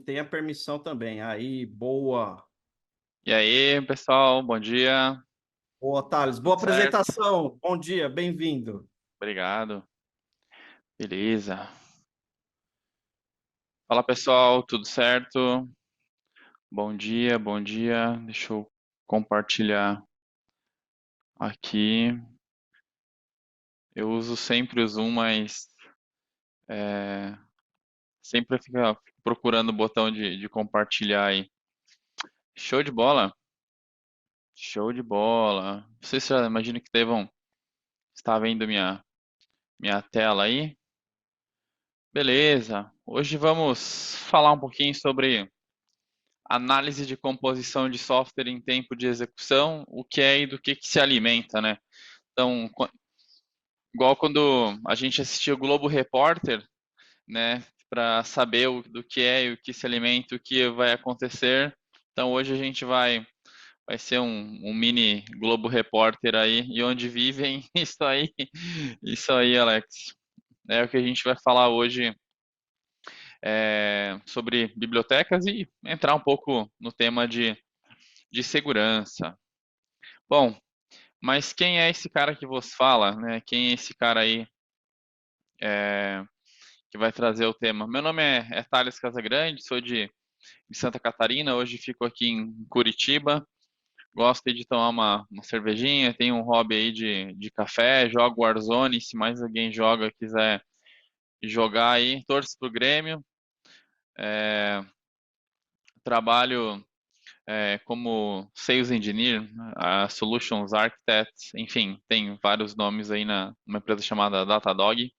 tem a permissão também. Aí, boa. E aí, pessoal, bom dia, Boa, Thales. tudo Boa certo? apresentação. Bom dia, bem-vindo. Obrigado, beleza. Fala pessoal, tudo certo? Bom dia, bom dia. Deixa eu compartilhar aqui. Eu uso sempre o Zoom, mas é, sempre fica procurando o botão de compartilhar aí. Show de bola, show de bola. Vocês já imagino que devam estar vendo minha tela aí. Beleza, hoje vamos falar um pouquinho sobre análise de composição de software em tempo de execução, o que é e do que se alimenta, né? Então, igual quando a gente assistia o Globo Repórter, né, para saber do que é e o que se alimenta, o que vai acontecer. Então, hoje a gente vai ser um mini Globo Repórter aí, e onde vivem, isso aí, Alex. É o que a gente vai falar hoje sobre bibliotecas e entrar um pouco no tema de segurança. Bom, mas quem é esse cara que vos fala, né? Quem é esse cara aí é, que vai trazer o tema? Meu nome é Thales Casagrande, sou de Santa Catarina, hoje fico aqui em Curitiba. Gosto de tomar uma cervejinha, tenho um hobby aí de café, jogo Warzone, se mais alguém joga, quiser jogar aí, torço pro Grêmio, é, trabalho como Sales Engineer, a Solutions Architect, enfim, tem vários nomes aí numa empresa chamada Datadog.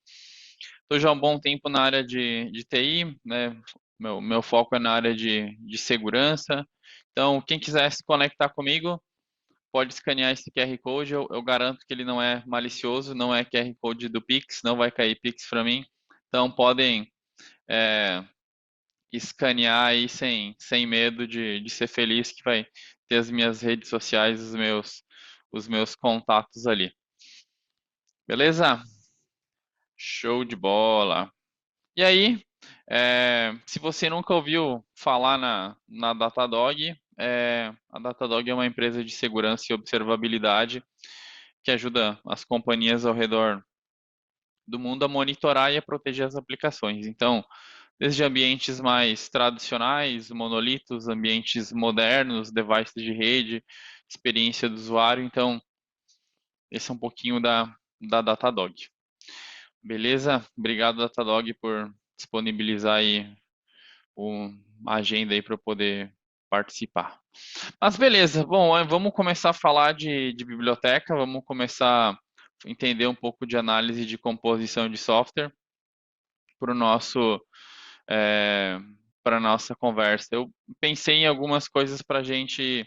Estou já há um bom tempo na área de TI, né? Meu foco é na área de segurança. Então, quem quiser se conectar comigo, pode escanear esse QR Code. Eu garanto que ele não é malicioso, não é QR Code do Pix, não vai cair Pix para mim. Então, podem é, escanear aí sem medo de ser feliz, que vai ter as minhas redes sociais, os meus contatos ali. Beleza? Show de bola. E aí, se você nunca ouviu falar na Datadog, a Datadog é uma empresa de segurança e observabilidade que ajuda as companhias ao redor do mundo a monitorar e a proteger as aplicações. Então, desde ambientes mais tradicionais, monolitos, ambientes modernos, devices de rede, experiência do usuário. Então, esse é um pouquinho da Datadog. Beleza? Obrigado, Datadog, por disponibilizar aí a agenda aí para eu poder participar. Mas beleza, bom, vamos começar a falar de biblioteca, vamos começar a entender um pouco de análise de composição de software para o nosso é, para nossa conversa. Eu pensei em algumas coisas para a gente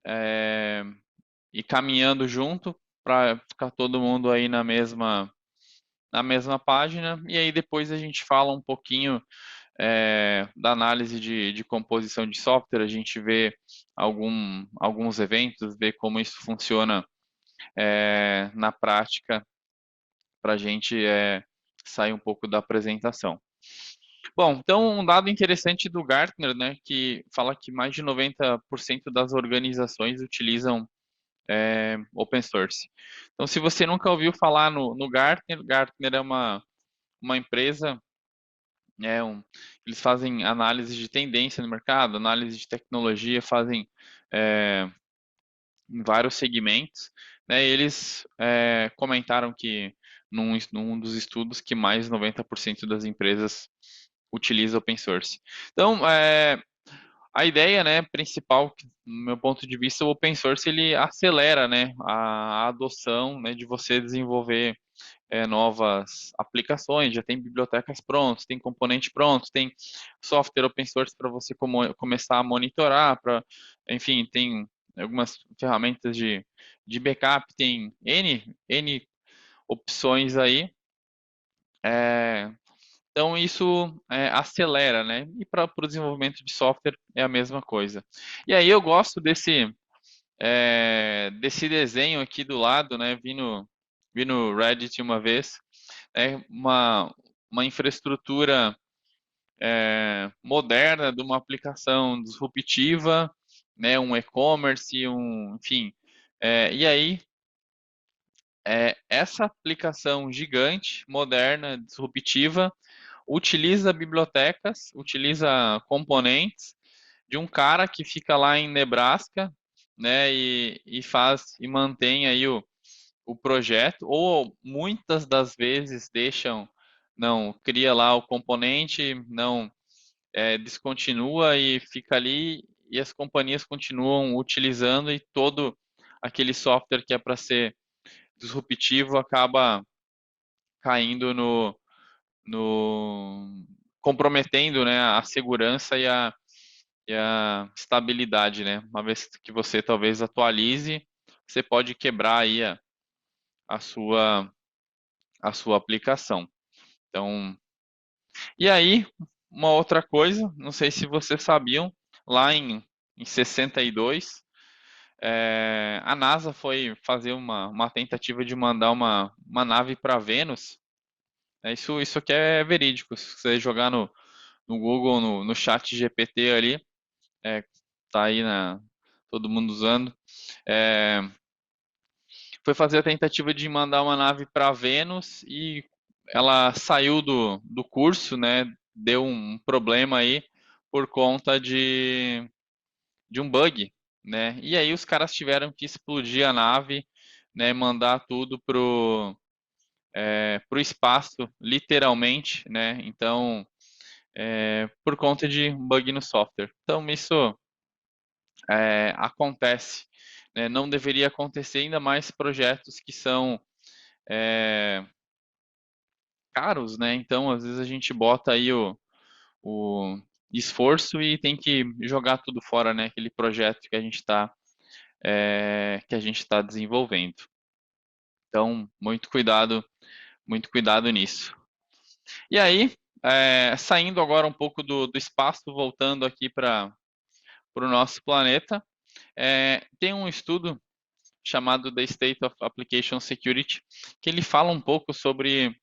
é, ir caminhando junto, para ficar todo mundo aí na mesma página, e aí depois a gente fala um pouquinho da análise de composição de software, a gente vê alguns eventos, vê como isso funciona na prática, para a gente sair um pouco da apresentação. Bom, então um dado interessante do Gartner, né, que fala que mais de 90% das organizações utilizam open source. Então, se você nunca ouviu falar no Gartner, Gartner é uma empresa, eles fazem análise de tendência no mercado, análise de tecnologia, fazem é, em vários segmentos, né, eles comentaram que num dos estudos que mais de 90% das empresas utiliza open source. Então, a ideia, né, principal, no meu ponto de vista, o open source ele acelera, né, a adoção, né, de você desenvolver novas aplicações. Já tem bibliotecas prontas, tem componente pronto, tem software open source para você começar a monitorar, enfim, tem algumas ferramentas de backup, tem N opções aí. Então isso acelera, né? E para o desenvolvimento de software é a mesma coisa. E aí eu gosto desse desenho aqui do lado, né? Vi no Reddit uma vez, uma infraestrutura moderna de uma aplicação disruptiva, né, um e-commerce, enfim. E aí, essa aplicação gigante, moderna, disruptiva, utiliza bibliotecas, utiliza componentes de um cara que fica lá em Nebraska, né, e faz e mantém aí o projeto, ou muitas das vezes não, cria lá o componente, não descontinua e fica ali, e as companhias continuam utilizando, e todo aquele software que é para ser disruptivo acaba caindo no comprometendo, né, a segurança e a estabilidade, né? Uma vez que você talvez atualize, você pode quebrar aí a sua a sua aplicação. Então, e aí, uma outra coisa, não sei se vocês sabiam, lá em 62, a NASA foi fazer uma tentativa de mandar uma nave para Vênus. Isso aqui é verídico. Se você jogar no Google, no chat GPT ali, é, tá aí todo mundo usando. É, foi fazer a tentativa de mandar uma nave para Vênus e ela saiu do curso, né? Deu um problema aí por conta de um bug, né? E aí os caras tiveram que explodir a nave, né? Mandar tudo pro espaço, literalmente, né? Então, por conta de um bug no software. Então, isso acontece, né? Não deveria acontecer, ainda mais projetos que são caros, né? Então, às vezes a gente bota aí o esforço e tem que jogar tudo fora, né? Aquele projeto que a gente tá desenvolvendo. Então, muito cuidado nisso. E aí, saindo agora um pouco do espaço, voltando aqui para o nosso planeta, tem um estudo chamado The State of Application Security, que ele fala um pouco sobre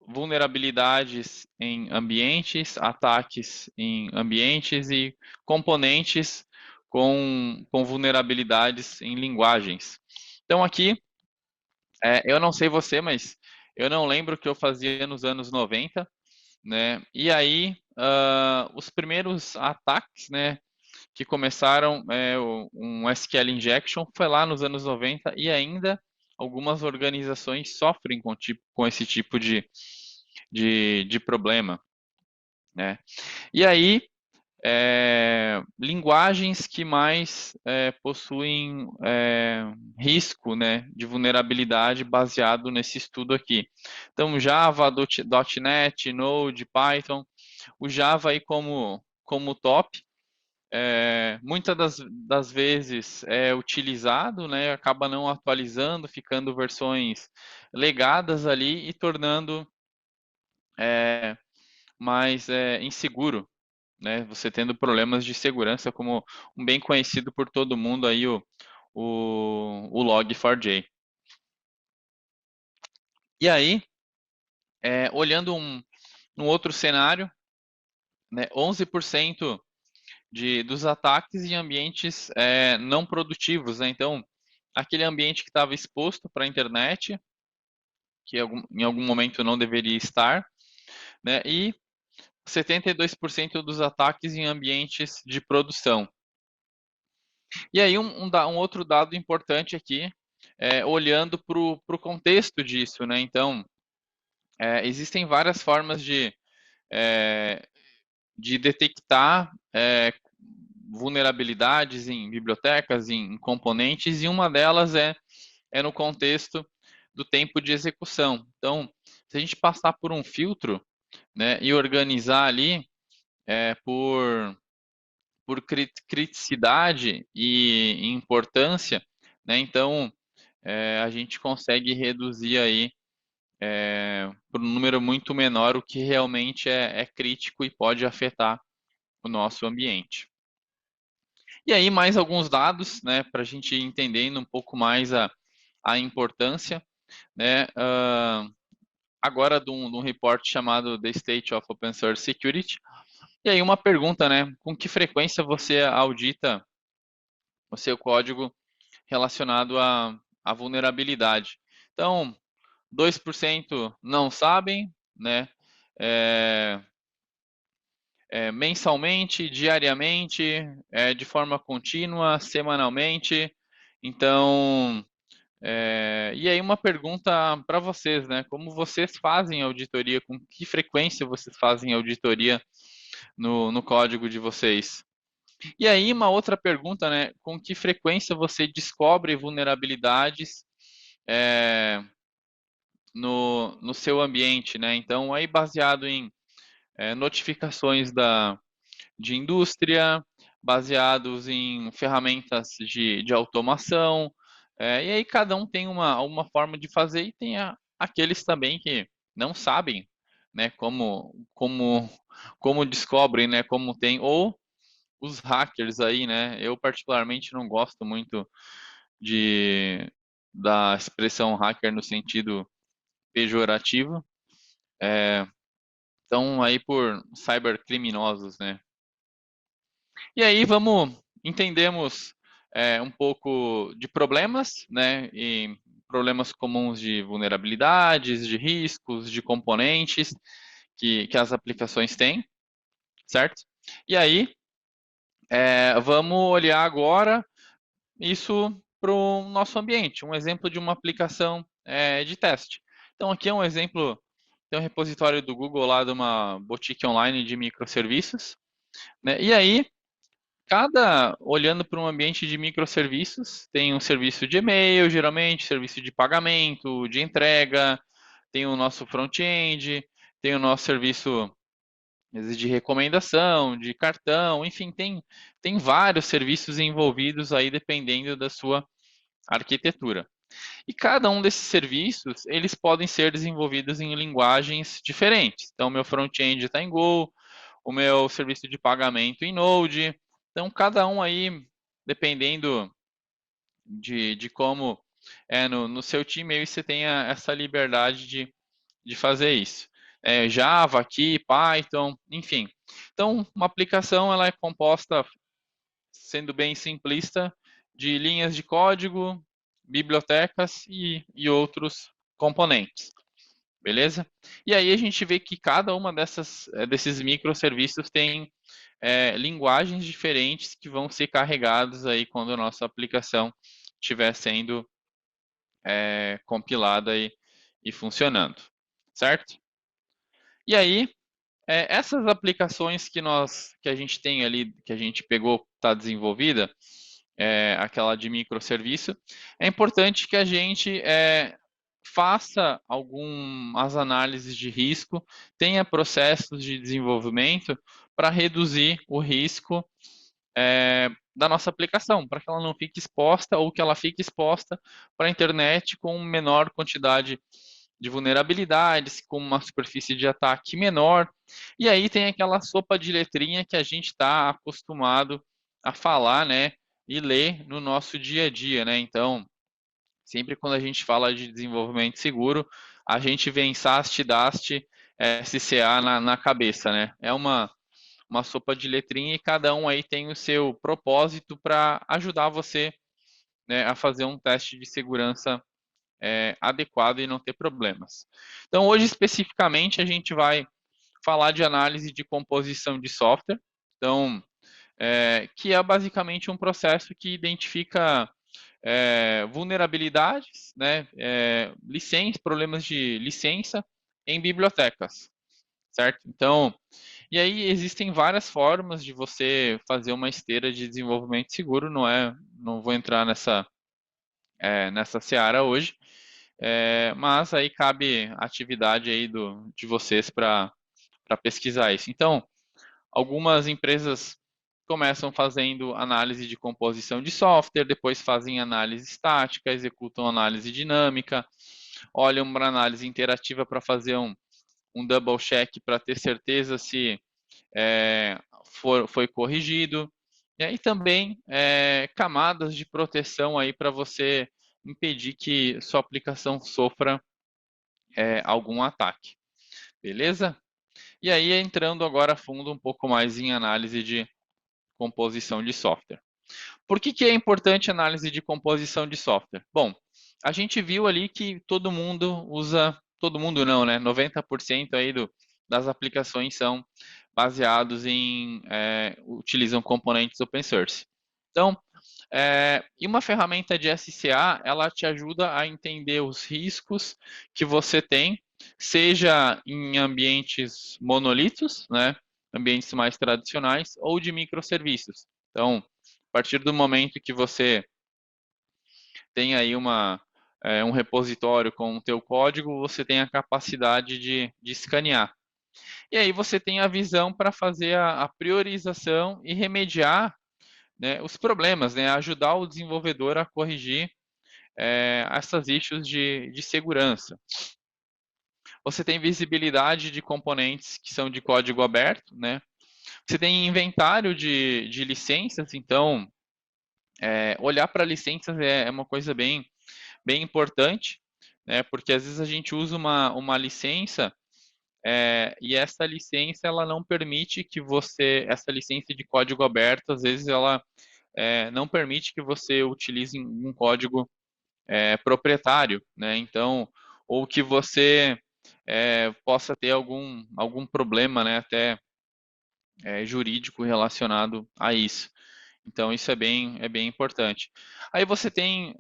vulnerabilidades em ambientes, ataques em ambientes e componentes com vulnerabilidades em linguagens. Então aqui, eu não sei você, mas eu não lembro o que eu fazia nos anos 90, né? E aí, os primeiros ataques, né, que começaram um SQL injection foi lá nos anos 90 e ainda algumas organizações sofrem com esse tipo de problema, né? E aí, linguagens que mais possuem risco, né, de vulnerabilidade baseado nesse estudo aqui. Então, Java, .NET, Node, Python, o Java aí como top, muitas das vezes é utilizado, né, acaba não atualizando, ficando versões legadas ali e tornando mais inseguro, né, você tendo problemas de segurança, como um bem conhecido por todo mundo aí, o Log4j. E aí, olhando um outro cenário, né, 11% dos ataques em ambientes não produtivos, né? Então, aquele ambiente que estava exposto para a internet, que em algum momento não deveria estar, né? E 72% dos ataques em ambientes de produção. E aí um outro dado importante aqui, olhando para o contexto disso, né? Então, existem várias formas de detectar vulnerabilidades em bibliotecas, em componentes, e uma delas é no contexto do tempo de execução. Então, se a gente passar por um filtro, né, e organizar ali por criticidade e importância, né, então a gente consegue reduzir aí por um número muito menor o que realmente é crítico e pode afetar o nosso ambiente. E aí, mais alguns dados, né, para a gente ir entendendo um pouco mais a importância, né? agora de um report chamado The State of Open Source Security. E aí uma pergunta, né? Com que frequência você audita o seu código relacionado à vulnerabilidade? Então, 2% não sabem, né? É, mensalmente, diariamente, de forma contínua, semanalmente. Então, e aí uma pergunta para vocês, né? Como vocês fazem auditoria? Com que frequência vocês fazem auditoria no código de vocês? E aí uma outra pergunta, né? Com que frequência você descobre vulnerabilidades no seu ambiente, né? Então, aí baseado em notificações de indústria, baseados em ferramentas de automação, e aí cada um tem uma forma de fazer e tem aqueles também que não sabem, né, como descobrem, né, como tem, ou os hackers aí, né, eu particularmente não gosto muito de, da expressão hacker no sentido pejorativo, então aí por cybercriminosos, né. E aí entendemos um pouco de problemas, né, e problemas comuns de vulnerabilidades, de riscos, de componentes que as aplicações têm, certo? E aí vamos olhar agora isso para o nosso ambiente, um exemplo de uma aplicação de teste. Então aqui é um exemplo, tem um repositório do Google lá de uma boutique online de microserviços, né? E aí olhando para um ambiente de microserviços, tem um serviço de e-mail, geralmente, serviço de pagamento, de entrega, tem o nosso front-end, tem o nosso serviço às vezes, de recomendação, de cartão, enfim, tem vários serviços envolvidos aí dependendo da sua arquitetura. E cada um desses serviços, eles podem ser desenvolvidos em linguagens diferentes. Então, meu front-end está em Go, o meu serviço de pagamento em Node. Então, cada um aí, dependendo de como é no seu time, aí você tenha essa liberdade de fazer isso. Java aqui, Python, enfim. Então, uma aplicação ela é composta, sendo bem simplista, de linhas de código, bibliotecas e outros componentes. Beleza? E aí a gente vê que cada uma desses microserviços tem linguagens diferentes que vão ser carregados aí quando a nossa aplicação estiver sendo compilada e funcionando, certo? E aí, essas aplicações que a gente tem ali, que a gente pegou, está desenvolvida, aquela de microserviço, é importante que a gente faça algumas análises de risco, tenha processos de desenvolvimento para reduzir o risco da nossa aplicação, para que ela não fique exposta ou que ela fique exposta para a internet com menor quantidade de vulnerabilidades, com uma superfície de ataque menor. E aí tem aquela sopa de letrinha que a gente está acostumado a falar, né, e ler no nosso dia a dia, né? Então, sempre quando a gente fala de desenvolvimento seguro, a gente vem SAST, DAST, SCA na cabeça, né? É uma sopa de letrinha e cada um aí tem o seu propósito para ajudar você, né, a fazer um teste de segurança adequado e não ter problemas. Então, hoje especificamente a gente vai falar de análise de composição de software, então, que é basicamente um processo que identifica vulnerabilidades, né, problemas de licença em bibliotecas, certo? Então, e aí existem várias formas de você fazer uma esteira de desenvolvimento seguro, não vou entrar nessa seara hoje, mas aí cabe a atividade aí de vocês para pesquisar isso. Então, algumas empresas começam fazendo análise de composição de software, depois fazem análise estática, executam análise dinâmica, olham para análise interativa para fazer um double check para ter certeza se foi corrigido. E aí também camadas de proteção aí para você impedir que sua aplicação sofra algum ataque, beleza? E aí, entrando agora a fundo um pouco mais em análise de composição de software. Por que é importante análise de composição de software? Bom, a gente viu ali que todo mundo usa, todo mundo não, né? 90% aí das aplicações são baseados utilizam componentes open source. Então, e uma ferramenta de SCA, ela te ajuda a entender os riscos que você tem, seja em ambientes monolitos, né, ambientes mais tradicionais, ou de microserviços. Então, a partir do momento que você tem aí um repositório com o teu código, você tem a capacidade de escanear. E aí você tem a visão para fazer a priorização e remediar, né, os problemas, né, ajudar o desenvolvedor a corrigir essas issues de segurança. Você tem visibilidade de componentes que são de código aberto, né? Você tem inventário de licenças, então olhar para licenças é uma coisa bem importante, né? Porque às vezes a gente usa uma licença e essa licença ela não permite que essa licença de código aberto, às vezes ela não permite que você utilize um código proprietário, né? Então, ou que você possa ter algum problema, né? Até jurídico relacionado a isso. Então, isso é bem importante. Aí você tem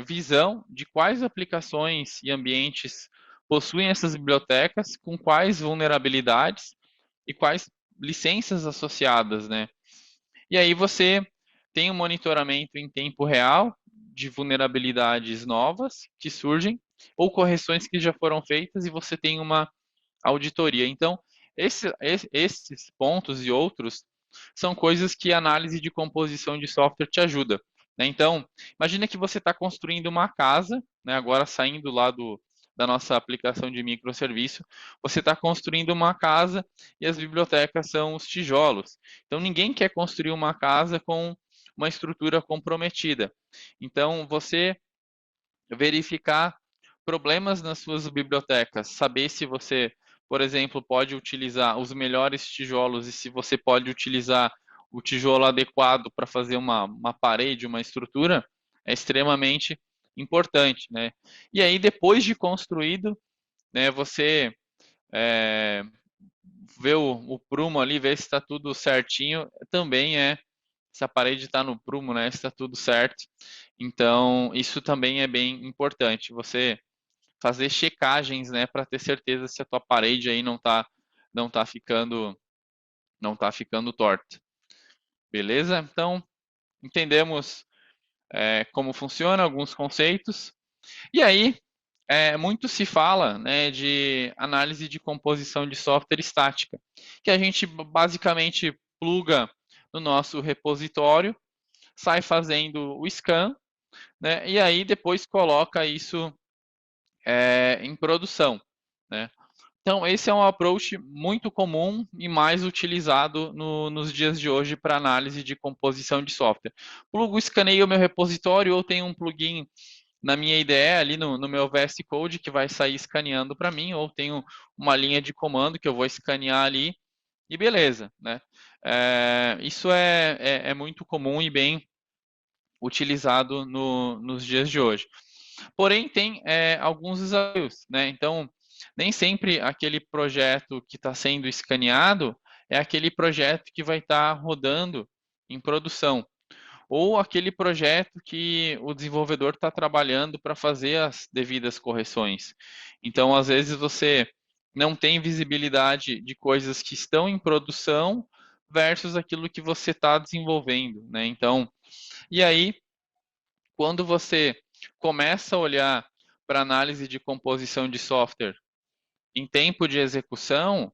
visão de quais aplicações e ambientes possuem essas bibliotecas, com quais vulnerabilidades e quais licenças associadas, né? E aí você tem um monitoramento em tempo real de vulnerabilidades novas que surgem ou correções que já foram feitas e você tem uma auditoria. Então, esses pontos e outros são coisas que a análise de composição de software te ajuda, né? Então, imagina que você está construindo uma casa, né, agora saindo lá da nossa aplicação de microserviço, você está construindo uma casa e as bibliotecas são os tijolos. Então, ninguém quer construir uma casa com uma estrutura comprometida. Então, você verificar problemas nas suas bibliotecas, saber se você, por exemplo, pode utilizar os melhores tijolos e se você pode utilizar o tijolo adequado para fazer uma parede, uma estrutura, é extremamente importante, né? E aí, depois de construído, né, você é, vê o prumo ali, vê se está tudo certinho, também se a parede está no prumo, né, se está tudo certo. Então, isso também é bem importante. Você fazer checagens, né, para ter certeza se a tua parede aí não tá ficando torta. Beleza? Então, entendemos como funciona, alguns conceitos. E aí, muito se fala, né, de análise de composição de software estática, que a gente basicamente pluga no nosso repositório, sai fazendo o scan, né, e aí depois coloca isso em produção, né? Então, esse é um approach muito comum e mais utilizado nos dias de hoje para análise de composição de software. Plugo, escaneio o meu repositório ou tenho um plugin na minha IDE ali no meu VS Code que vai sair escaneando para mim, ou tenho uma linha de comando que eu vou escanear ali e beleza, né? Isso é muito comum e bem utilizado nos dias de hoje. Porém, tem alguns desafios, né? Então, nem sempre aquele projeto que está sendo escaneado é aquele projeto que vai estar rodando em produção, ou aquele projeto que o desenvolvedor está trabalhando para fazer as devidas correções. Então, às vezes, você não tem visibilidade de coisas que estão em produção versus aquilo que você está desenvolvendo, né? Então, e aí, quando você começa a olhar para análise de composição de software em tempo de execução,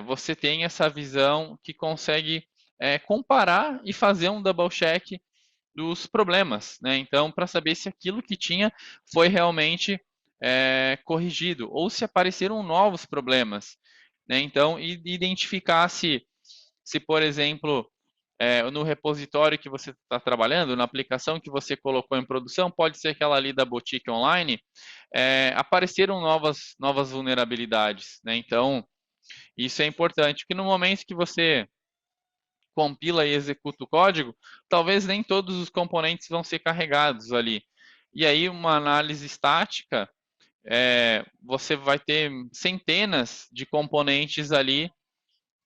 você tem essa visão que consegue comparar e fazer um double check dos problemas, né? Então, para saber se aquilo que tinha foi realmente corrigido ou se apareceram novos problemas, né? Então, identificar se por exemplo, no repositório que você está trabalhando, na aplicação que você colocou em produção, pode ser aquela ali da boutique online, apareceram novas vulnerabilidades, né? Então, isso é importante, porque no momento que você compila e executa o código, talvez nem todos os componentes vão ser carregados ali. E aí, uma análise estática, você vai ter centenas de componentes ali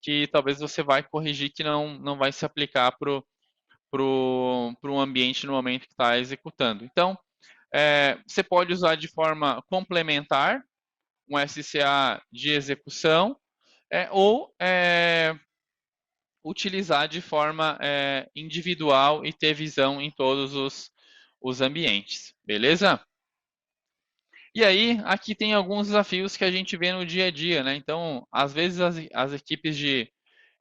que talvez você vai corrigir que não vai se aplicar para um ambiente no momento que está executando. Então, você pode usar de forma complementar um SCA de execução ou utilizar de forma individual e ter visão em todos os ambientes, beleza? E aí, aqui tem alguns desafios que a gente vê no dia a dia, né? Então, às vezes as equipes de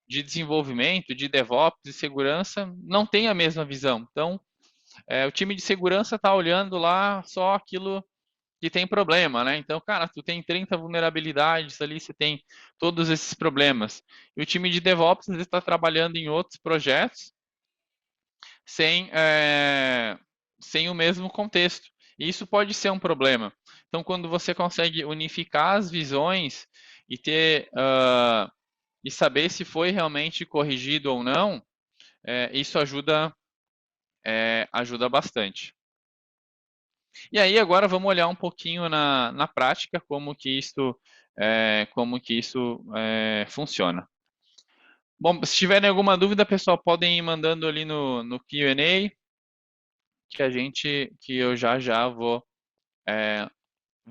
desenvolvimento, de DevOps, de segurança, não têm a mesma visão. Então, o time de segurança está olhando lá só aquilo que tem problema, né? Então, cara, tu tem 30 vulnerabilidades ali, você tem todos esses problemas. E o time de DevOps está trabalhando em outros projetos sem, sem o mesmo contexto. E isso pode ser um problema. Então, quando você consegue unificar as visões e ter e saber se foi realmente corrigido ou não, isso ajuda bastante. E aí agora vamos olhar um pouquinho na prática como que isso funciona. Bom, se tiverem alguma dúvida, pessoal, podem ir mandando ali no Q&A que eu já vou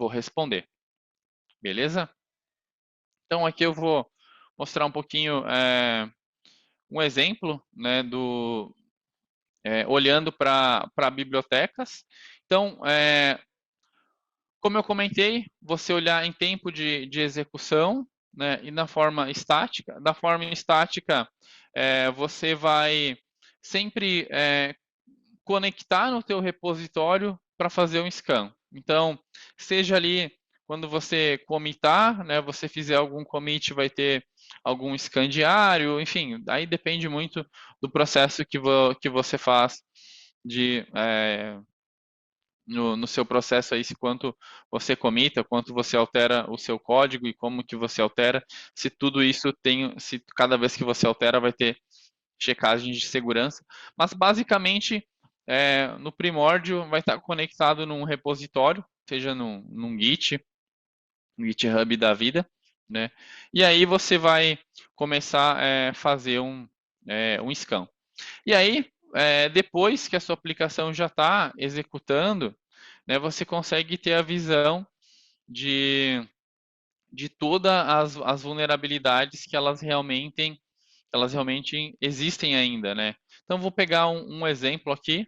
responder, beleza? Então aqui eu vou mostrar um pouquinho um exemplo, né, olhando para bibliotecas. Então, como eu comentei, você olhar em tempo de execução, né, e na forma estática. Da forma estática, você vai sempre conectar no teu repositório para fazer um scan. Então, seja ali quando você commitar, né, você fizer algum commit, vai ter algum scan diário, enfim, aí depende muito do processo que você faz de no seu processo aí, se quanto você comita, quanto você altera o seu código e como que você altera, se tudo isso se cada vez que você altera vai ter checagem de segurança, mas basicamente no primórdio vai estar conectado num repositório, seja num Git, no GitHub da vida, né? E aí você vai começar a fazer um scan. E aí, depois que a sua aplicação já está executando, né, você consegue ter a visão de todas as vulnerabilidades que elas realmente existem ainda, né? Então, vou pegar um exemplo aqui.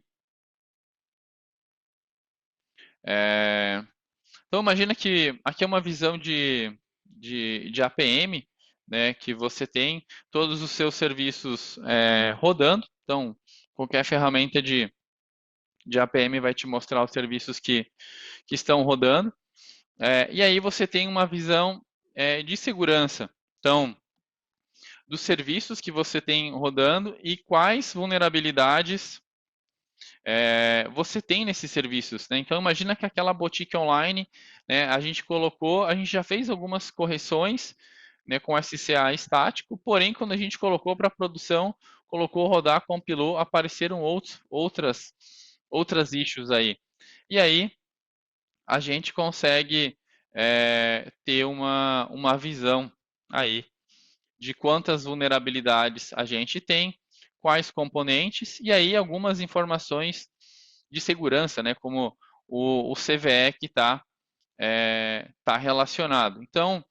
Então, imagina que aqui é uma visão de APM, né, que você tem todos os seus serviços rodando. Então, qualquer ferramenta de APM vai te mostrar os serviços que estão rodando. E aí você tem uma visão de segurança. Então, dos serviços que você tem rodando e quais vulnerabilidades você tem nesses serviços, né? Então imagina que aquela boutique online, né, a gente já fez algumas correções, né, com SCA estático, porém quando a gente colocou para produção, colocou rodar, compilou, apareceram outras issues aí. E aí a gente consegue ter uma visão aí de quantas vulnerabilidades a gente tem, quais componentes, e aí algumas informações de segurança, né, como o CVE que tá relacionado. Então,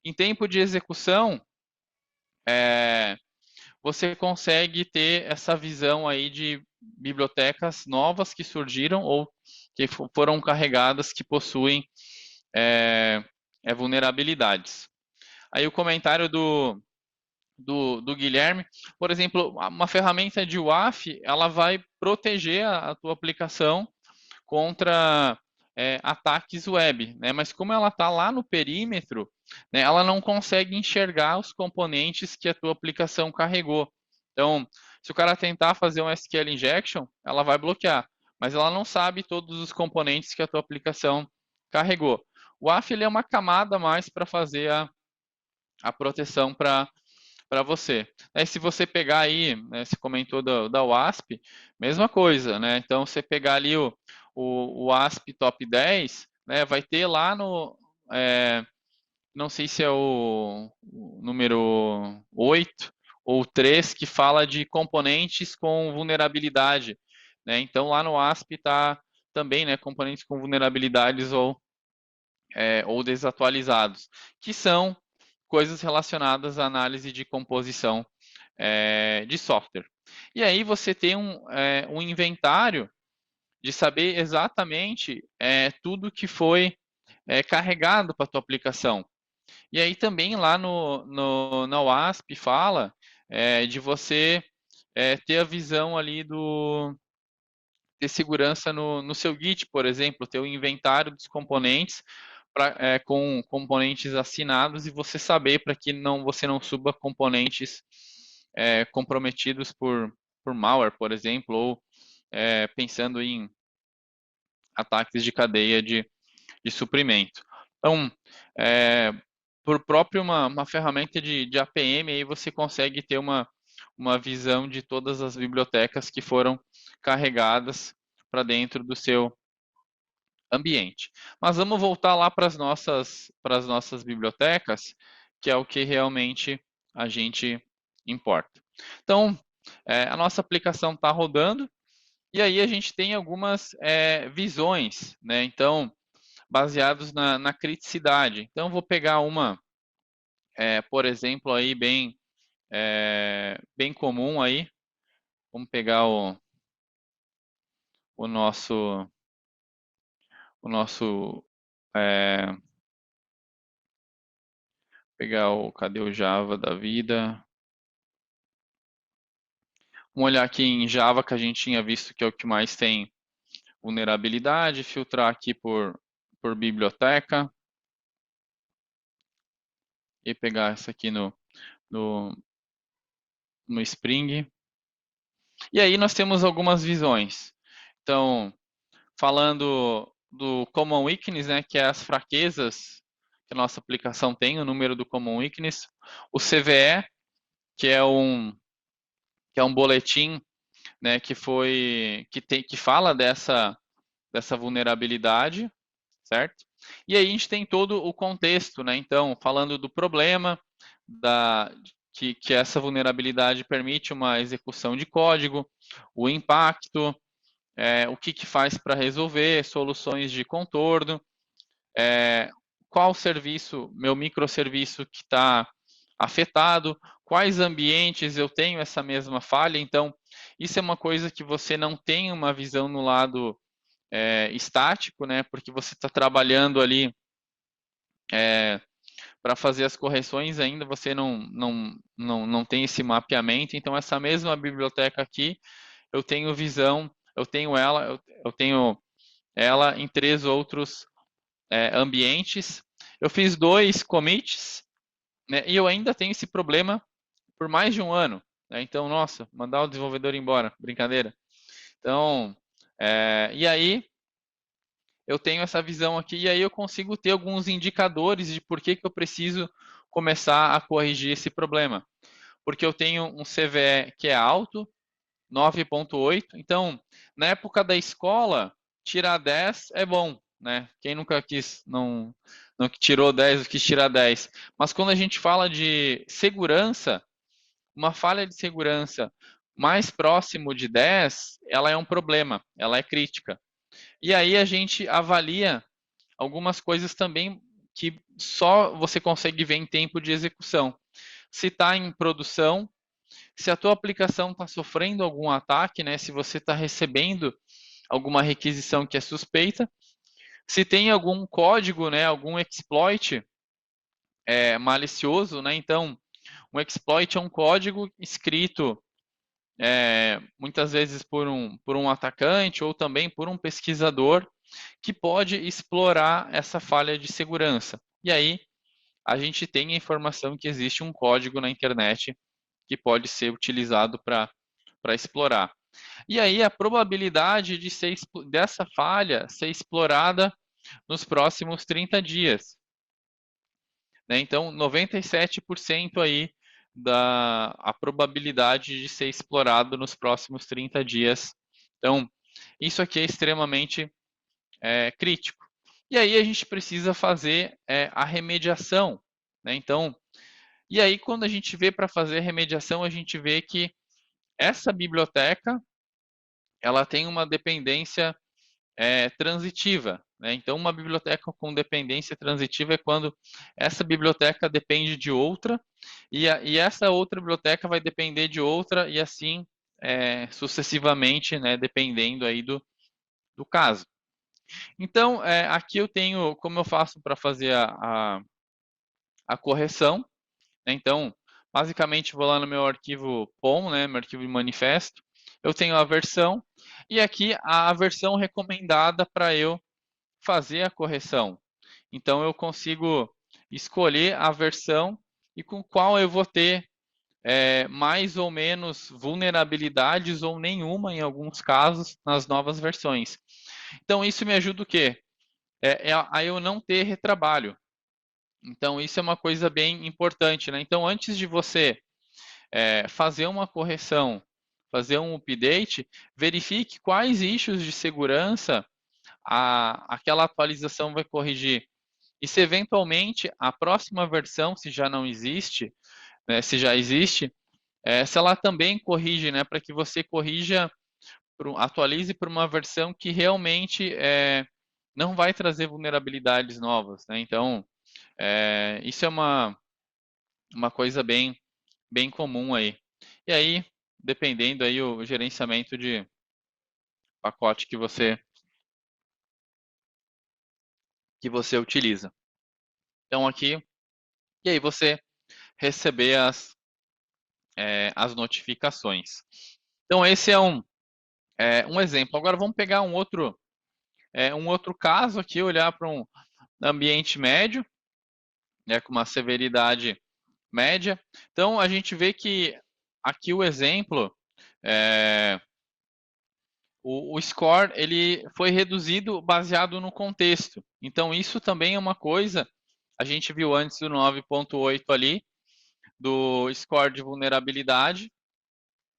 em tempo de execução, você consegue ter essa visão aí de bibliotecas novas que surgiram ou que foram carregadas que possuem vulnerabilidades. Aí o comentário do Guilherme, por exemplo, uma ferramenta de WAF, ela vai proteger a tua aplicação contra ataques web, né? Mas como ela está lá no perímetro, né, ela não consegue enxergar os componentes que a tua aplicação carregou. Então, se o cara tentar fazer um SQL injection, ela vai bloquear, mas ela não sabe todos os componentes que a tua aplicação carregou. O WAF ele é uma camada a mais para fazer a proteção para você. Se você pegar aí, né, você comentou da WASP, mesma coisa, né? Então, você pegar ali o WASP Top 10, né, vai ter lá no, não sei se é o número 8 ou 3, que fala de componentes com vulnerabilidade, né? Então, lá no WASP está também, né, componentes com vulnerabilidades ou desatualizados, que são coisas relacionadas à análise de composição de software. E aí você tem um inventário de saber exatamente tudo que foi carregado para a tua aplicação. E aí também lá na WASP fala de você ter a visão ali ter segurança no seu Git, por exemplo, ter o inventário dos componentes com componentes assinados e você saber para que você não suba componentes comprometidos por malware, por exemplo, ou pensando em ataques de cadeia de suprimento. Então, por próprio uma ferramenta de APM, aí você consegue ter uma visão de todas as bibliotecas que foram carregadas para dentro do seu ambiente. Mas vamos voltar lá para as nossas bibliotecas, que é o que realmente a gente importa. Então, a nossa aplicação está rodando, e aí a gente tem algumas visões, né? Então, baseados na criticidade. Então, vou pegar uma, por exemplo, aí bem comum aí. Vamos pegar o nosso, o nosso pegar cadê o Java da vida? Vamos olhar aqui em Java, que a gente tinha visto que é o que mais tem vulnerabilidade, filtrar aqui por biblioteca e pegar essa aqui no, no Spring. E aí nós temos algumas visões. Então, falando do Common Weakness, né, que é as fraquezas que a nossa aplicação tem, o número do Common Weakness, o CVE, que é um boletim, né, que fala dessa vulnerabilidade, certo? E aí a gente tem todo o contexto, né? Então, falando do problema, que essa vulnerabilidade permite uma execução de código, o impacto, o que faz para resolver, soluções de contorno, qual serviço, meu microserviço que está afetado, quais ambientes eu tenho essa mesma falha. Então, isso é uma coisa que você não tem uma visão no lado estático, né? Porque você está trabalhando ali para fazer as correções ainda, você não tem esse mapeamento. Então, essa mesma biblioteca aqui, eu tenho visão, eu tenho ela em 3 outros ambientes. Eu fiz 2 commits, né? E eu ainda tenho esse problema por mais de um ano. Né? Então, nossa, mandar o desenvolvedor embora, brincadeira. Então, e aí eu tenho essa visão aqui, e aí eu consigo ter alguns indicadores de por que eu preciso começar a corrigir esse problema. Porque eu tenho um CVE que é alto, 9,8. Então, na época da escola, tirar 10 é bom, né? Quem nunca não tirou 10, quis tirar 10. Mas quando a gente fala de segurança, uma falha de segurança mais próximo de 10, ela é um problema, ela é crítica. E aí a gente avalia algumas coisas também que só você consegue ver em tempo de execução. Se está em produção, se a tua aplicação está sofrendo algum ataque, né? Se você está recebendo alguma requisição que é suspeita, se tem algum código, né? Algum exploit malicioso, né? Então, um exploit é um código escrito muitas vezes por um atacante ou também por um pesquisador que pode explorar essa falha de segurança. E aí a gente tem a informação que existe um código na internet que pode ser utilizado para explorar. E aí a probabilidade dessa falha ser explorada nos próximos 30 dias. Né? Então, 97% aí a probabilidade de ser explorado nos próximos 30 dias. Então, isso aqui é extremamente crítico. E aí a gente precisa fazer a remediação. Né? Então, e aí quando a gente vê para fazer a remediação, a gente vê que essa biblioteca ela tem uma dependência transitiva. Né? Então, uma biblioteca com dependência transitiva é quando essa biblioteca depende de outra, e essa outra biblioteca vai depender de outra, e assim sucessivamente, né, dependendo aí do caso. Então, aqui eu tenho como eu faço para fazer a correção. Né? Então, basicamente, vou lá no meu arquivo POM, né, meu arquivo de manifesto, eu tenho a versão, e aqui a versão recomendada para eu fazer a correção. Então, eu consigo escolher a versão e com qual eu vou ter mais ou menos vulnerabilidades ou nenhuma, em alguns casos, nas novas versões. Então, isso me ajuda o quê? A eu não ter retrabalho. Então, isso é uma coisa bem importante. Né? Então, antes de você fazer uma correção, fazer um update, verifique quais issues de segurança aquela atualização vai corrigir. E se eventualmente a próxima versão, se já não existe, né, se já existe, se ela também corrige, né, para que você corrija, atualize para uma versão que realmente não vai trazer vulnerabilidades novas. Né? Então, isso é uma coisa bem comum aí. E aí, dependendo aí o gerenciamento de pacote que você utiliza. Então aqui, e aí você receber as notificações. Então esse é um exemplo. Agora vamos pegar um outro caso aqui, olhar para um ambiente médio, né, com uma severidade média. Então a gente vê que aqui o exemplo, o score ele foi reduzido baseado no contexto. Então isso também é uma coisa, a gente viu antes do 9.8 ali, do score de vulnerabilidade,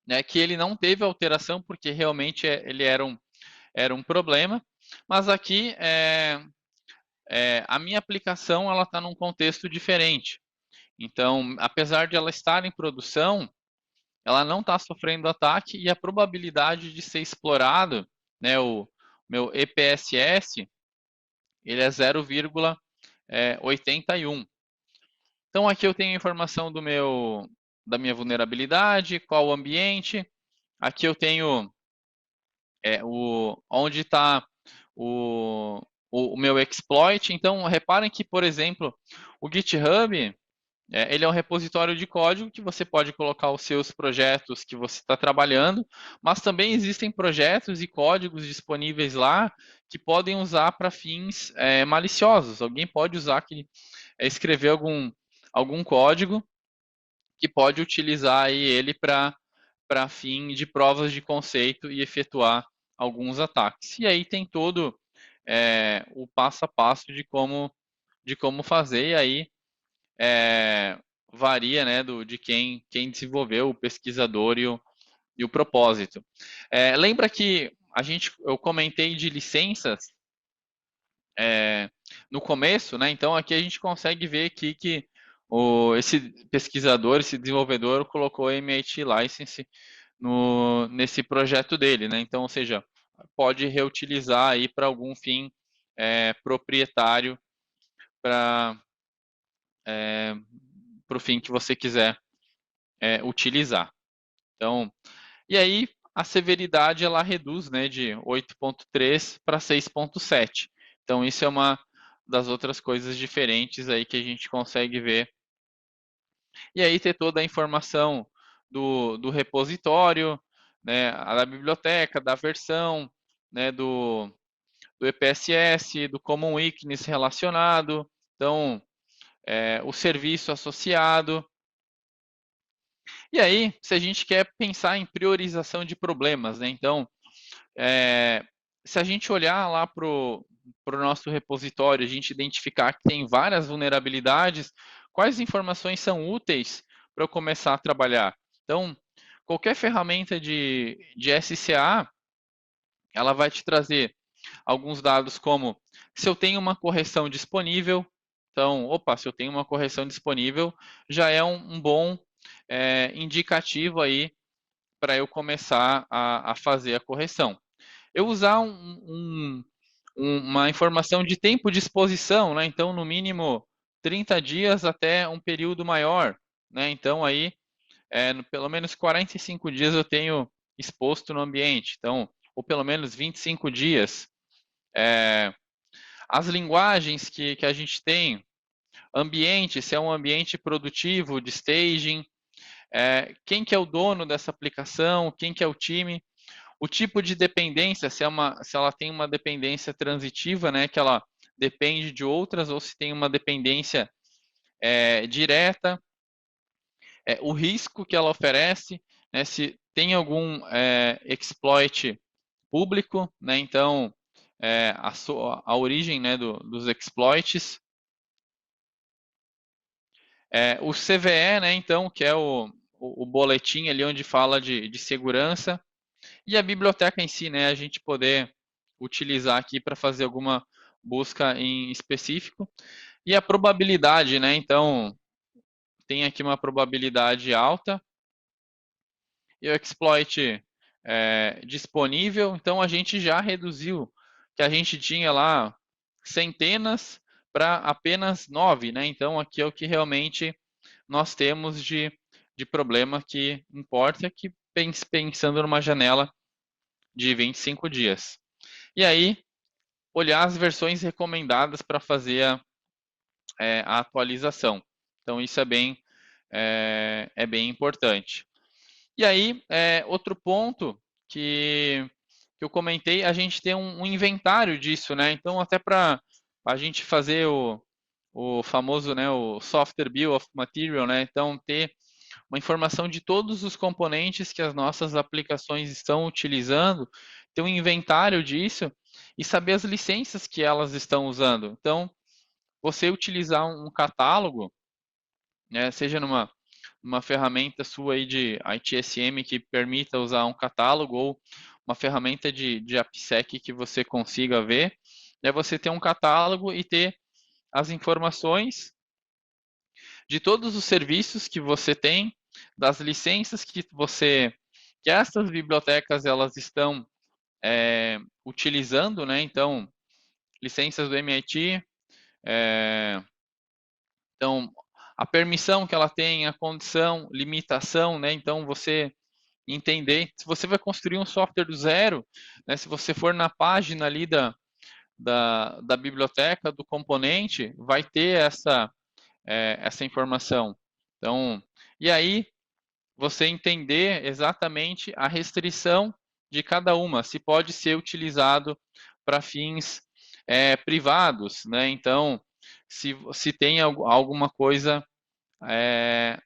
né, que ele não teve alteração porque realmente ele era um problema, mas aqui a minha aplicação ela está num contexto diferente. Então, apesar de ela estar em produção, ela não está sofrendo ataque e a probabilidade de ser explorado, né, o meu EPSS, ele é 0,81. Então aqui eu tenho a informação da minha vulnerabilidade, qual o ambiente. Aqui eu tenho onde está o meu exploit. Então reparem que, por exemplo, o GitHub ele é um repositório de código que você pode colocar os seus projetos que você está trabalhando, mas também existem projetos e códigos disponíveis lá que podem usar para fins maliciosos. Alguém pode usar escrever algum código que pode utilizar aí ele para fim de provas de conceito e efetuar alguns ataques. E aí tem todo o passo a passo de como fazer, e aí varia, né, de quem desenvolveu, o pesquisador e o propósito. Lembra que eu comentei de licenças no começo, né? Então aqui a gente consegue ver aqui que esse pesquisador, esse desenvolvedor colocou MIT License nesse projeto dele, né? Então, ou seja, pode reutilizar aí para algum fim proprietário para o fim que você quiser utilizar. Então, e aí a severidade ela reduz, né, de 8.3 para 6.7. Então isso é uma das outras coisas diferentes aí que a gente consegue ver. E aí ter toda a informação do repositório, né, da biblioteca, da versão, né, do EPSS, do Common Weakness relacionado, então o serviço associado. E aí, se a gente quer pensar em priorização de problemas, né? Então, se a gente olhar lá para o nosso repositório, a gente identificar que tem várias vulnerabilidades, quais informações são úteis para eu começar a trabalhar? Então, qualquer ferramenta de SCA, ela vai te trazer alguns dados como se eu tenho uma correção disponível. Então, opa, se eu tenho uma correção disponível, já é um bom indicativo aí para eu começar a fazer a correção. Eu usar uma informação de tempo de exposição, né? Então, no mínimo 30 dias até um período maior, né? Então, aí, pelo menos 45 dias eu tenho exposto no ambiente. Então, ou pelo menos 25 dias. As linguagens que a gente tem, ambiente, se é um ambiente produtivo, de staging, quem que é o dono dessa aplicação, quem que é o time, o tipo de dependência, se ela tem uma dependência transitiva, né, que ela depende de outras, ou se tem uma dependência direta, o risco que ela oferece, né, se tem algum exploit público, né, então a origem, né, dos exploits, o CVE, né, então, que é o boletim ali onde fala de segurança, e a biblioteca em si, né, a gente poder utilizar aqui para fazer alguma busca em específico. E a probabilidade, né, então, tem aqui uma probabilidade alta, e o exploit disponível, então a gente já reduziu, que a gente tinha lá centenas para apenas 9, né, então aqui é o que realmente nós temos de problema que importa, que pensando numa janela de 25 dias. E aí, olhar as versões recomendadas para fazer a atualização. Então, isso é bem importante. E aí, outro ponto que eu comentei, a gente tem um inventário disso, né? Então, até para a gente fazer o famoso, né, o Software Bill of Material, né? Então, ter uma informação de todos os componentes que as nossas aplicações estão utilizando, ter um inventário disso e saber as licenças que elas estão usando. Então, você utilizar um catálogo, né, seja numa ferramenta sua aí de ITSM que permita usar um catálogo ou uma ferramenta de AppSec que você consiga ver, é você ter um catálogo e ter as informações de todos os serviços que você tem, das licenças que essas bibliotecas elas estão utilizando, né? Então, licenças do MIT, então a permissão que ela tem, a condição, limitação, né? Então você entender se você vai construir um software do zero, né? Se você for na página ali da biblioteca, do componente, vai ter essa informação. Então, e aí você entender exatamente a restrição de cada uma, se pode ser utilizado para fins privados, né? Então, se tem alguma coisa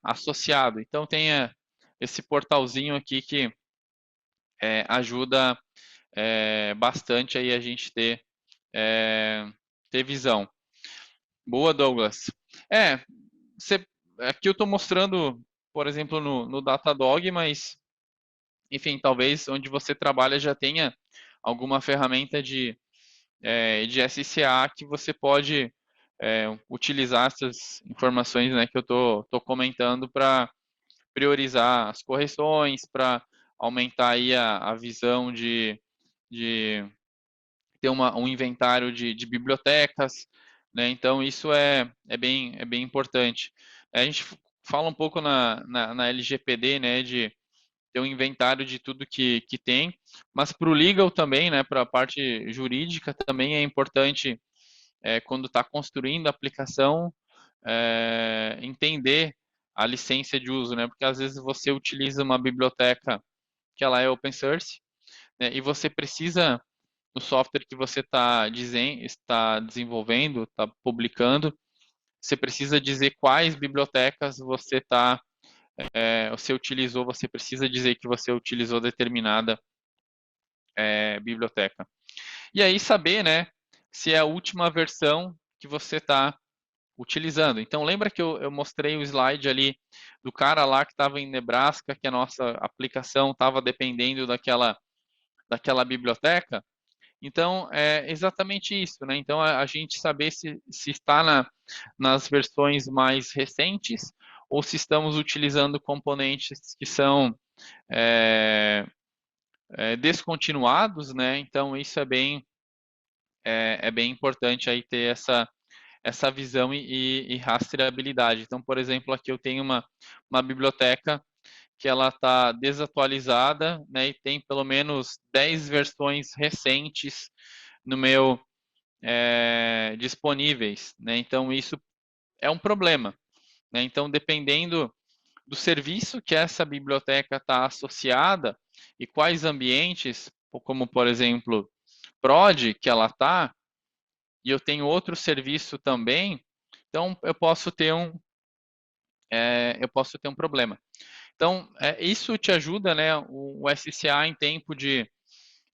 associado. Então, tem esse portalzinho aqui que ajuda bastante aí a gente ter visão. Boa, Douglas. É, você, aqui eu estou mostrando, por exemplo, no Datadog, mas, enfim, talvez onde você trabalha já tenha alguma ferramenta de SCA que você pode utilizar essas informações, né, que eu tô comentando para priorizar as correções, para aumentar aí a visão de ter um inventário de bibliotecas, né? Então isso é bem importante. A gente fala um pouco na LGPD, né, de ter um inventário de tudo que tem, mas para o legal também, né, para a parte jurídica também é importante, quando está construindo a aplicação, entender a licença de uso, né, porque às vezes você utiliza uma biblioteca que ela é open source, né, e você precisa no software que você está desenvolvendo, está publicando, você precisa dizer quais bibliotecas você está você utilizou, você precisa dizer que você utilizou determinada biblioteca. E aí saber, né, se é a última versão que você está utilizando. Então, lembra que eu mostrei o slide ali do cara lá que estava em Nebraska, que a nossa aplicação estava dependendo daquela biblioteca? Então, é exatamente isso, né? Então, a gente saber se está nas versões mais recentes ou se estamos utilizando componentes que são é, descontinuados, né? Então, isso é bem importante aí ter essa visão e rastreabilidade. Então, por exemplo, aqui eu tenho uma biblioteca que ela está desatualizada, né, e tem pelo menos 10 versões recentes no meu disponíveis, né? Então isso é um problema, né? Então dependendo do serviço que essa biblioteca está associada e quais ambientes, como por exemplo prod que ela está, e eu tenho outro serviço também, então eu posso ter um problema. Então, isso te ajuda, né? O SCA em tempo de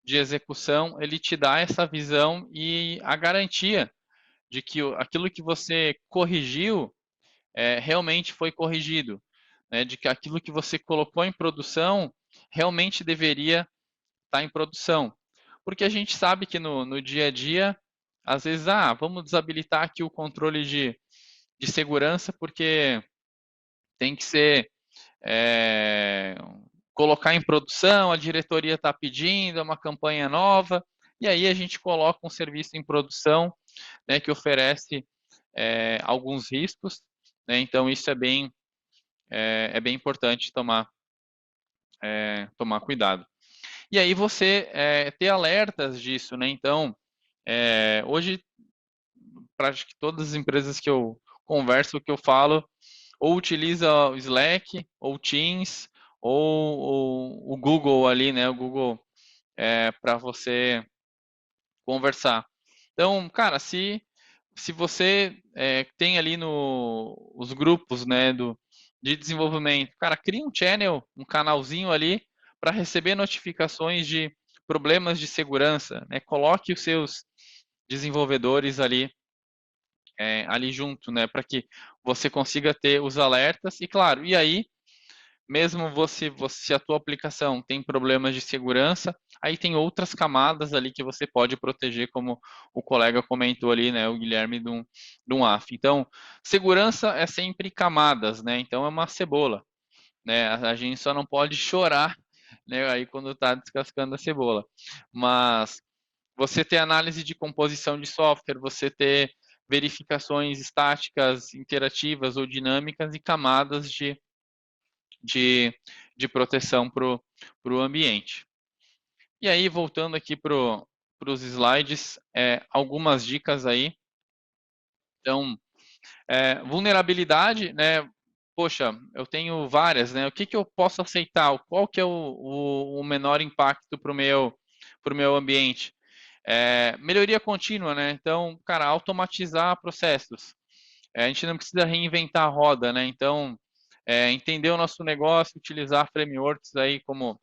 execução, ele te dá essa visão e a garantia de que aquilo que você corrigiu realmente foi corrigido, né? De que aquilo que você colocou em produção realmente deveria estar em produção. Porque a gente sabe que no dia a dia, às vezes, vamos desabilitar aqui o controle de segurança porque tem que ser é, colocar em produção, a diretoria está pedindo, é uma campanha nova, e aí a gente coloca um serviço em produção, né, que oferece alguns riscos, né, então isso é bem importante tomar cuidado. E aí você ter alertas disso, né, então hoje, praticamente todas as empresas que eu converso, que eu falo, ou utiliza o Slack, ou Teams, ou o Google ali, né? O Google para você conversar. Então, cara, se você tem ali os grupos, né, de desenvolvimento, cara, cria um channel, um canalzinho ali para receber notificações de problemas de segurança, né? Coloque os seus desenvolvedores ali junto, né, para que você consiga ter os alertas e claro, e aí mesmo se a tua aplicação tem problemas de segurança, aí tem outras camadas ali que você pode proteger, como o colega comentou ali, né, o Guilherme de um AF. Então, segurança é sempre camadas, né? Então é uma cebola, né? A gente só não pode chorar, né, aí quando está descascando a cebola. Mas você ter análise de composição de software, você ter verificações estáticas, interativas ou dinâmicas e camadas de, de proteção para o ambiente. E aí, voltando aqui para os slides, algumas dicas aí. Então, vulnerabilidade, né? Poxa, eu tenho várias, né? O que eu posso aceitar? Qual que é o menor impacto para o meu ambiente? Melhoria contínua, né? Então, cara, automatizar processos. A gente não precisa reinventar a roda, né? Então, entender o nosso negócio, utilizar frameworks aí como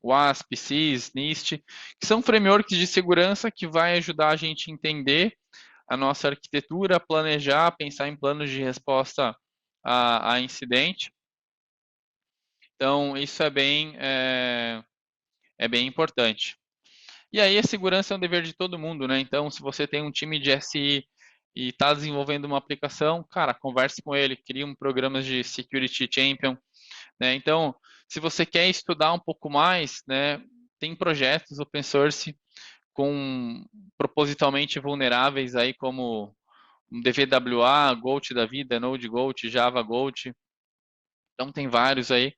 WASP, SYS, NIST, que são frameworks de segurança que vai ajudar a gente a entender a nossa arquitetura, planejar, pensar em planos de resposta a incidente. Então, isso é bem importante. E aí, a segurança é um dever de todo mundo, né? Então, se você tem um time de SI e está desenvolvendo uma aplicação, cara, converse com ele, crie um programa de Security Champion, né? Então, se você quer estudar um pouco mais, né, tem projetos open source com propositalmente vulneráveis aí como DVWA, Goat da vida, Node Goat, Java Goat. Então tem vários aí.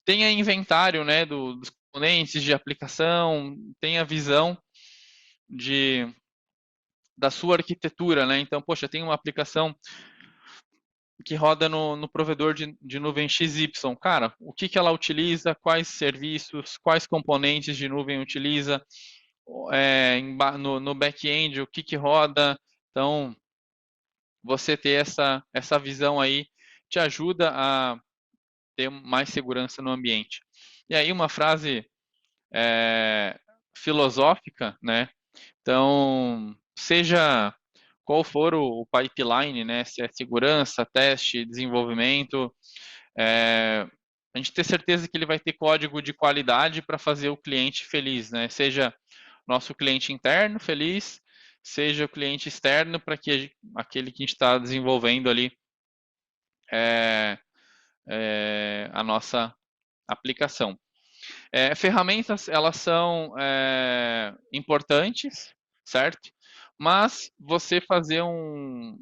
Tem a inventário, né, dos componentes de aplicação, tem a visão de da sua arquitetura, né? Então, poxa, tem uma aplicação que roda no provedor de nuvem XY. Cara, o que ela utiliza, quais serviços, quais componentes de nuvem utiliza, no back-end, o que roda. Então, você ter essa visão aí te ajuda ter mais segurança no ambiente. E aí uma frase filosófica, né? Então, seja qual for o pipeline, né? Se é segurança, teste, desenvolvimento, a gente ter certeza que ele vai ter código de qualidade para fazer o cliente feliz, né? Seja nosso cliente interno feliz, seja o cliente externo para que aquele que a gente está desenvolvendo ali a nossa aplicação. Ferramentas, elas são importantes, certo? Mas você fazer um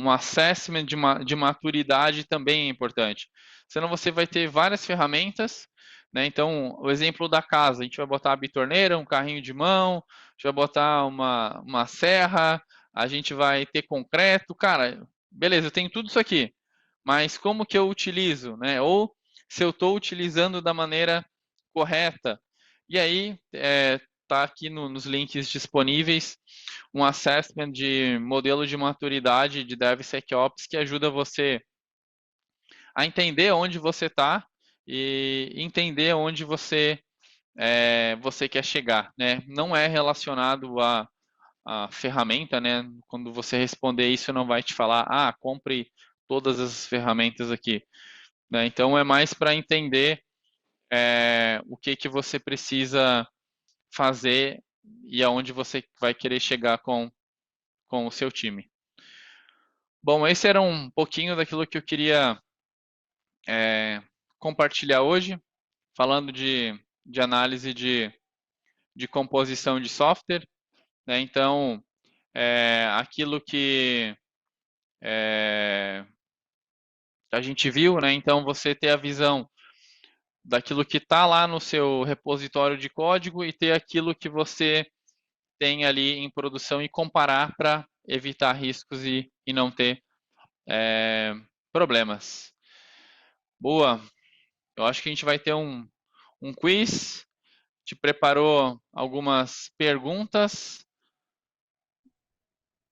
assessment de maturidade também é importante. Senão você vai ter várias ferramentas, né? Então, o exemplo da casa, a gente vai botar a bitorneira, um carrinho de mão, a gente vai botar uma serra, a gente vai ter concreto. Cara, beleza, eu tenho tudo isso aqui, mas como que eu utilizo, né? Ou se eu estou utilizando da maneira correta. E aí, tá aqui nos links disponíveis um assessment de modelo de maturidade de DevSecOps que ajuda você a entender onde você está e entender onde você quer chegar, né? Não é relacionado a ferramenta, né? Quando você responder isso, não vai te falar, compre todas as ferramentas aqui, né? Então é mais para entender o que você precisa fazer e aonde você vai querer chegar com o seu time. Bom, esse era um pouquinho daquilo que eu queria compartilhar hoje, falando de análise de composição de software, né? Então, aquilo que a gente viu, né? Então, você ter a visão daquilo que está lá no seu repositório de código e ter aquilo que você tem ali em produção e comparar para evitar riscos e não ter problemas. Boa, eu acho que a gente vai ter um quiz. Te preparou algumas perguntas.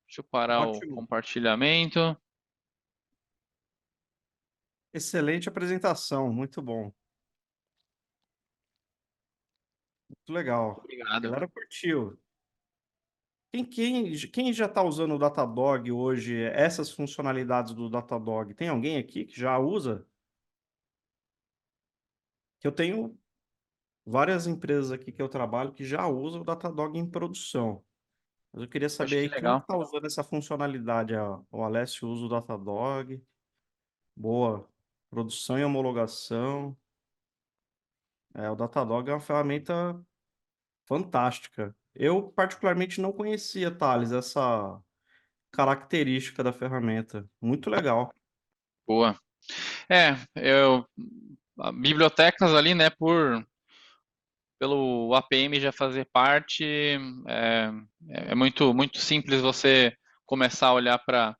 Deixa eu parar o Ótimo. compartilhamento. Excelente apresentação, muito bom. Muito legal. A Obrigado. galera curtiu. Quem já está usando o Datadog hoje, essas funcionalidades do Datadog? Tem alguém aqui que já usa? Que eu tenho várias empresas aqui que eu trabalho que já usam o Datadog em produção. Mas eu queria Poxa, saber que aí quem legal. está usando essa funcionalidade. O Alessio usa o Datadog. Boa. Produção e homologação. O Datadog é uma ferramenta fantástica. Eu, particularmente, não conhecia, Thales, essa característica da ferramenta. Muito legal. Boa. Bibliotecas ali, né, pelo APM já fazer parte, é muito, muito simples você começar a olhar para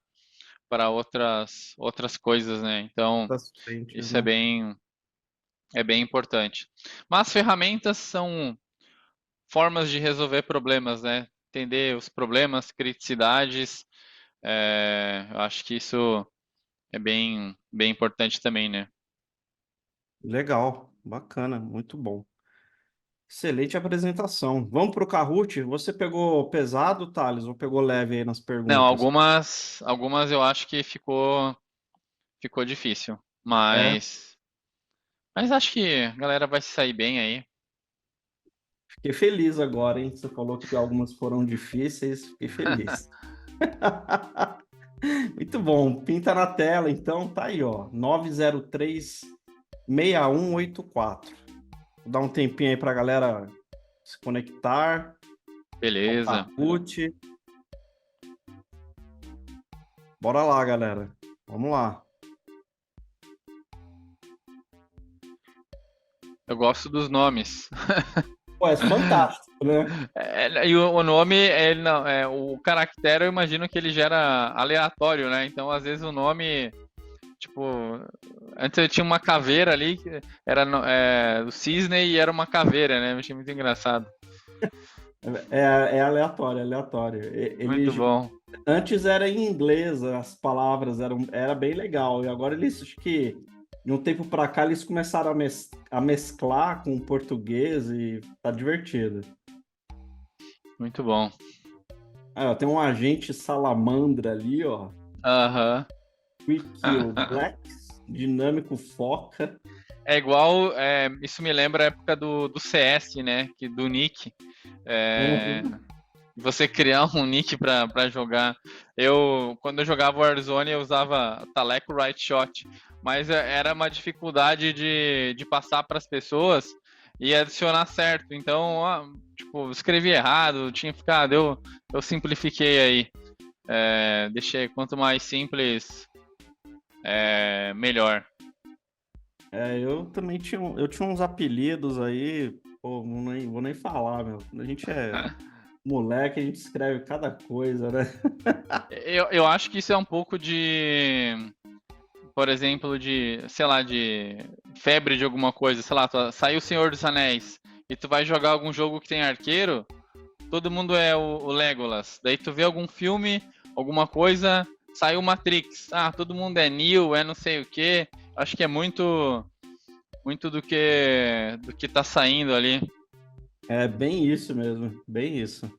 outras coisas, né? Então, Das frentes, isso é né? bem importante. Mas ferramentas são formas de resolver problemas, né? Entender os problemas, criticidades, eu acho que isso é bem importante também, né? Legal. Bacana. Muito bom. Excelente apresentação. Vamos para o Kahoot. Você pegou pesado, Thales, ou pegou leve aí nas Não, perguntas? algumas eu acho que ficou difícil, É, mas acho que a galera vai se sair bem aí. fiquei feliz agora, hein? Você falou que algumas foram difíceis. Fiquei feliz. Muito bom. Pinta na tela, então. Tá aí, ó. 903-6184. Vou dar um tempinho aí para a galera se conectar ao Beleza. Kahoot. Bora lá, galera. Vamos lá. Eu gosto dos nomes. Pô, é fantástico, né? E o nome, ele não, o caractere, eu imagino que ele gera aleatório, né? Então, às vezes o nome, tipo, antes eu tinha uma caveira ali, que era o cisne e era uma caveira, né? Eu achei muito engraçado. É aleatório, é aleatório. Muito bom. Antes era em inglês, as palavras era bem legal. E agora eles acho que De um tempo pra cá, eles começaram a mesclar com o português e tá divertido. Muito bom. Aí, ó, tem um agente salamandra ali, ó. Aham. Quick Kill, Blacks, dinâmico foca. É igual, isso me lembra a época do CS, né? Do Nick. É, Uhum. você criar um nick pra jogar. Quando eu jogava Warzone, eu usava Taleco Right Shot, mas era uma dificuldade de passar para as pessoas e adicionar certo. Então, tipo, escrevi errado, tinha ficado. Eu simplifiquei aí. Deixei quanto mais simples, melhor. Eu também tinha, eu tinha uns apelidos aí, pô, vou nem falar, meu. A gente é moleque, a gente escreve cada coisa, né? Eu acho que isso é um pouco por exemplo, sei lá, de febre de alguma coisa, sei lá, saiu o Senhor dos Anéis e tu vai jogar algum jogo que tem arqueiro, todo mundo é o Legolas. Daí tu vê algum filme, alguma coisa, saiu Matrix. Ah, todo mundo é Neo, é não sei o quê. Acho que é muito do que tá saindo ali. É bem isso mesmo, bem isso.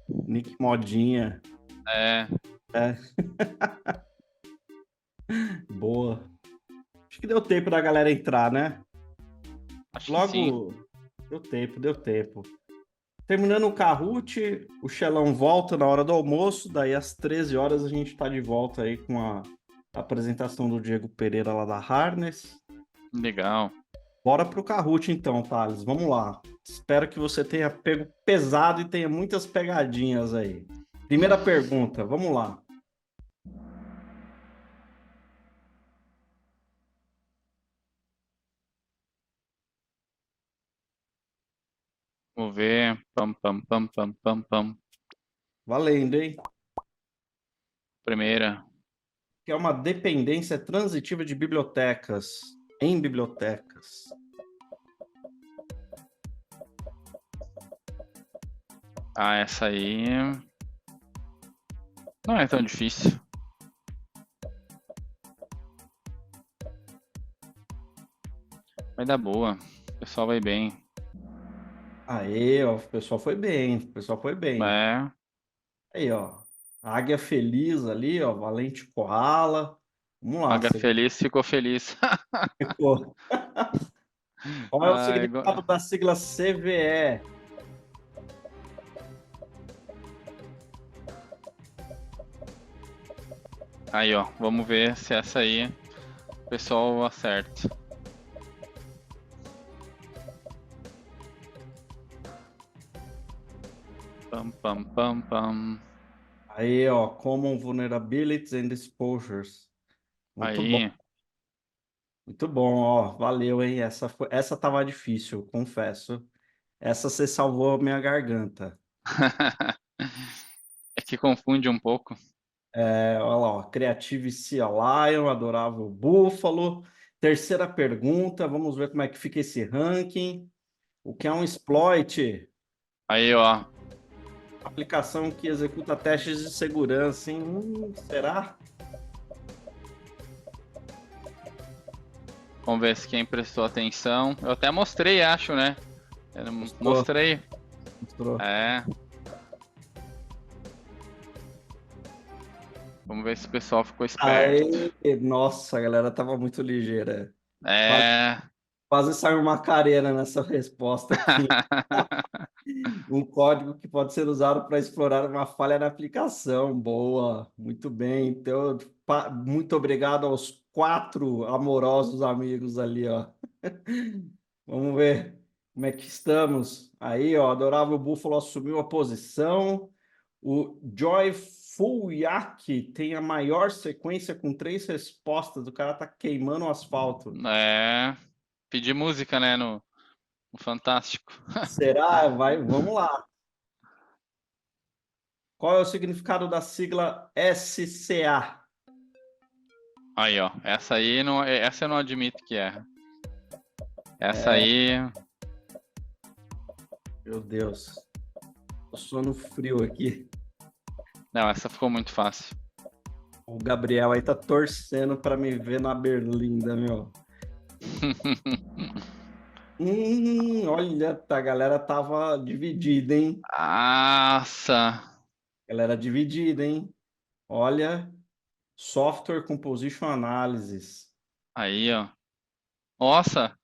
Nick Modinha, É, é, boa. Acho que deu tempo da galera entrar, né? acho que sim. Logo, deu tempo, deu tempo. Terminando o Kahoot, o Xelão volta na hora do almoço, daí às 13 horas a gente tá de volta aí com a apresentação do Diego Pereira lá da Harness. Legal. Bora pro Kahoot então, Thales. Vamos lá. Espero que você tenha pego pesado e tenha muitas pegadinhas aí. Primeira pergunta, vamos lá. Vamos ver. Pam, pam, pam, pam, pam, pam. Valendo, hein? Primeira. Que é uma dependência transitiva de bibliotecas. Em bibliotecas. Ah, essa aí não é tão difícil. Vai dar boa. O pessoal vai bem. Aê, ó, o pessoal foi bem, o pessoal foi bem. É, Aí, ó. Águia feliz ali, ó. Valente Koala. Vamos lá, H você feliz ficou feliz. ficou. Qual é o Ai, significado da sigla CVE? aí, ó. Vamos ver se essa aí o pessoal acerta. Pam, pam, pam, pam. Aí, ó. Common Vulnerabilities and Exposures. Muito bom, Aí. muito bom, ó. Valeu, hein? Essa tava difícil, confesso. Essa você salvou a minha garganta. É que confunde um pouco. Olha lá, ó. Creative Sea Lion, Adorável Búfalo. Terceira pergunta, vamos ver como é que fica esse ranking. O que é um exploit? Aí, ó. Aplicação que executa testes de segurança, hein? Será? Vamos ver se quem prestou atenção. Eu até mostrei, acho, né? Eu Mostrou, mostrei. mostrou. É. Vamos ver se o pessoal ficou esperto. Aí, nossa, a galera tava muito ligeira. Quase, É. quase saiu uma carena nessa resposta aqui. Um código que pode ser usado para explorar uma falha na aplicação. Boa, muito bem. Então, muito obrigado aos quatro amorosos amigos ali, ó. Vamos ver como é que estamos. Aí, ó, Adorável Búfalo assumiu a posição. O Joyful Yak tem a maior sequência com 3 respostas. O cara tá queimando o asfalto. É. Pedir música, né? No Fantástico. Será? Vai, vamos lá. Qual é o significado da sigla SCA? Aí, ó. Essa aí não, essa eu não admito que é. Essa É, aí. meu Deus. Tô suando frio aqui. Não, essa ficou muito fácil. O Gabriel aí tá torcendo para me ver na Berlinda, meu. Olha, a galera tava dividida, hein? Nossa. Galera dividida, hein? Olha, Software Composition Analysis. Aí, ó. Nossa.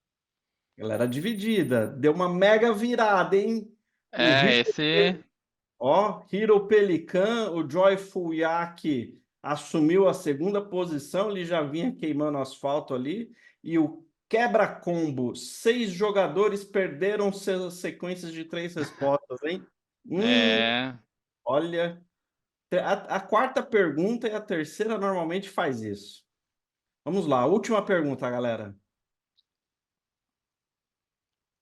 Galera dividida. Deu uma mega virada, hein? O É, esse. Hiro Pelican, o Joyful Yak assumiu a segunda posição, ele já vinha queimando asfalto ali. E o Quebra-Combo, 6 jogadores perderam suas sequências de 3 respostas, hein? É. Olha, a quarta pergunta e a terceira normalmente faz isso. Vamos lá, última pergunta, galera.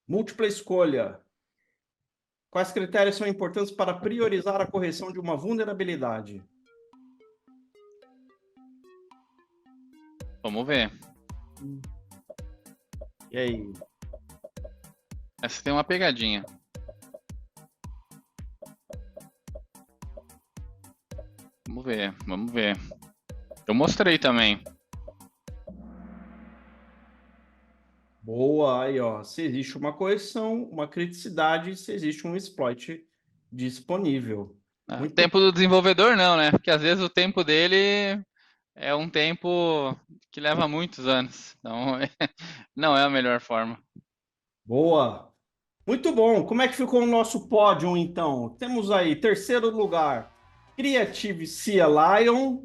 Múltipla escolha. Quais critérios são importantes para priorizar a correção de uma vulnerabilidade? Vamos ver. E aí? Essa tem uma pegadinha. Vamos ver, vamos ver. Eu mostrei também. Boa, aí, ó. Se existe uma correção, uma criticidade, se existe um exploit disponível. Ah, Muito tempo do desenvolvedor não, né? Porque às vezes o tempo dele é um tempo que leva muitos anos. Então, não é a melhor forma. boa. Muito bom. Como é que ficou o nosso pódio, então? Temos aí, terceiro lugar, Creative Sea Lion.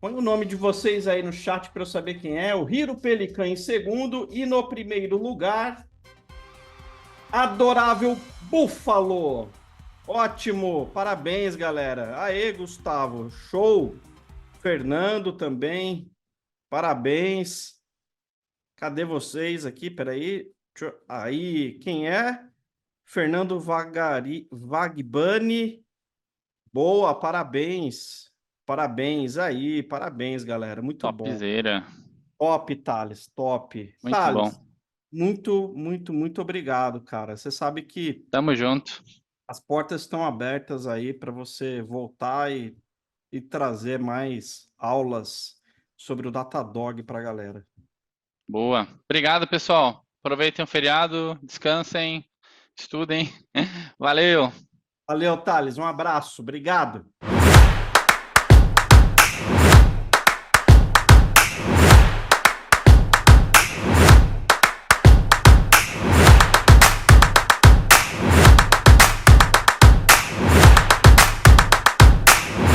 Põe o nome de vocês aí no chat para eu saber quem é. O Hiro Pelican em segundo. E no primeiro lugar, Adorável Búfalo. Ótimo. Parabéns, galera. Aê, Gustavo. Show. Fernando também. Parabéns. Cadê vocês aqui? Peraí. Aí, quem é? Fernando Vagbani. Boa, parabéns. Parabéns aí, parabéns, galera. Muito bom. Topzera. Top, Thales, top. Muito bom. Thales, muito obrigado, cara. Você sabe que Tamo junto. as portas estão abertas aí para você voltar e trazer mais aulas sobre o Datadog para a galera. Boa. Obrigado, pessoal. Aproveitem o feriado, descansem, estudem. Valeu. Valeu, Thales. Um abraço. Obrigado.